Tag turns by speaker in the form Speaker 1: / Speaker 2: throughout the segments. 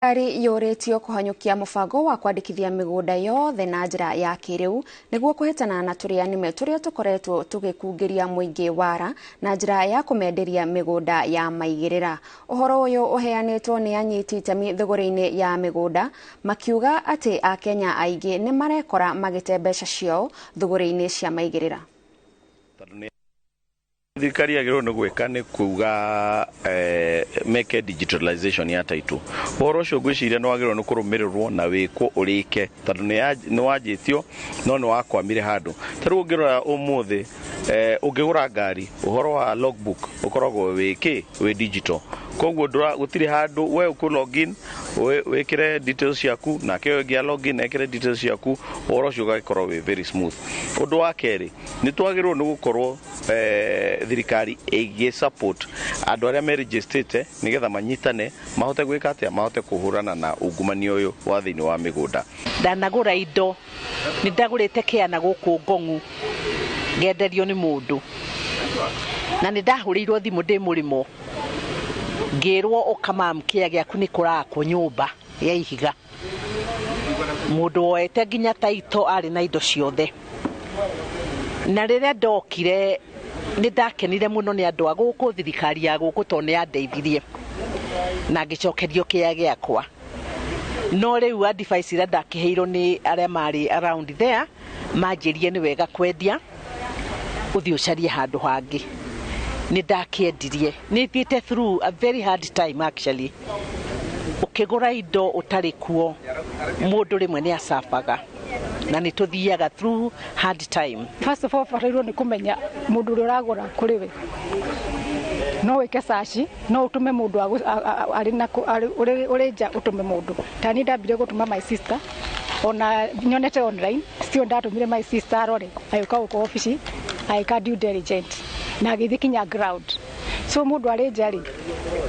Speaker 1: Thirikari yũrĩtio kũhanyũkia mũbango wa kwandĩkithia mĩgũnda yothe na njĩra ya kĩrĩu nĩguo kũhĩtana na tũrĩa nĩme tũrĩa tũkoretwo tũgĩkungĩria mũingĩ wara na njĩra ya kũmenderia mĩgũnda ya maigĩrĩra. Ũhoro ũyũ ũheanĩtwo nĩ anyiti itemi thũgũrĩ-inĩ ya mĩgũnda makiuga atĩ Akenya aingĩ nĩ marekora magĩte mbeca ciao thũgũrĩ-inĩ cia maigĩrĩra.
Speaker 2: Thirikari yagĩrĩirwo nĩ gwĩka nĩ kuuga meke digitalization ya title. Ũhoro ũcio ngwĩciria nĩ wagĩrĩirwo nĩ kũrũmĩrĩrwo na wĩkwo ũrĩke tondũ nĩ wanjĩtio no nĩ wakwamire handũ. Ta rĩu ũngĩrora ũmũthĩ ũngĩgũra ngari ũhoro wa logbook ũkoragwo wĩ digital. Koguo gũtirĩ handũ we ũkũ login wĩkĩre details ciaku nake ũngĩ login ekĩre details ciaku ũhoro ũcio ũgakorwo wĩ very smooth. Ũndũ wa kerĩ nĩ twagĩrĩirwo nĩ gũkorwo thirikari ĩgĩ support andũ arĩa meregistrate nĩgetha manyitane mahote gwĩka atĩa mahote kũhũrana na ungumania ũyũ wa thĩinĩ wa mĩgũnda.
Speaker 3: Ndanagũra indo nĩ ndagũrĩte kĩana gũkũ Ngong'u ngenderio nĩ mũndũ na nĩ ndahũrĩirwo thimũ ndĩ mũrĩmo ngĩrwo ũkamam kĩa gĩaku nĩ kũrakwo nyũmba ya ihiga. Mũndũ woete nginya taito arĩ na indo ciothe. Na rĩrĩa ndokire nĩ ndakenire mũno nĩ andũ a gũkũ thirikari ya gũkũ tondũ nĩ yandeithirie na ngĩcokerio kĩa gĩakwa. No rĩu advice ĩrĩa ndakĩheirwo nĩ arĩa marĩ around there manjĩrie nĩ wega kwendia ũthiĩ ũcarie handũ hangĩ. Nĩ ndakĩendirie nĩ thiĩte through a very hard time actually. Ũkĩgũra indo ũtarĩ kuo mũndũ rĩmwe nĩ acabaga na nĩ tũthiaga through hard time.
Speaker 4: First of all batairwo nĩ kũmenya mũndũ ũrĩa ũragũra kũrĩ we. No wĩke search no ũtũme mũndũ ũrĩ nja ũtũme mũndũ. Ta niĩ ndambire gũtũma my sister ona nyonete online still ndatũmire my sister arore agĩũka gũkũ ofici agĩka due diligence na agĩthiĩ kinya ground. So mũndũ arĩ nja rĩ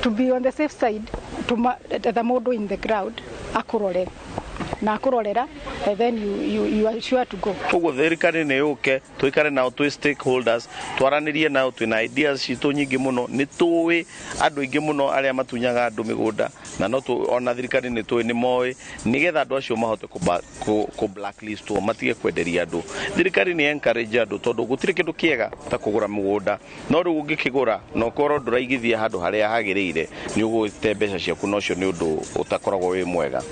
Speaker 4: to be on the safe side the mũndũ in the ground akũrore na akũrorera and then you are sure to go.
Speaker 2: Koguo thirikari nĩ yũke tũikare nao twĩ stakeholders twaranĩrie nao twĩna ideas citũ nyingĩ mũno nĩ tũĩ andũ aingĩ mũno arĩa matunyaga andũ mĩgũnda na no ona thirikari nĩ tũĩ nĩ moĩ nĩgetha andũ acio mahote kũ blacklistwo matige kwenderia andũ. Thirikari nĩ encourage andũ tondũ gũtirĩ kĩndũ kĩega ta kũgũra mũgũnda no rĩu ũngĩkĩgũra no ũkorwo ndũraigithia handũ harĩa hagĩrĩire nĩ ũgũte mbeca ciaku na ũcio nĩ ũndũ ũtakoragwo wĩ mwega.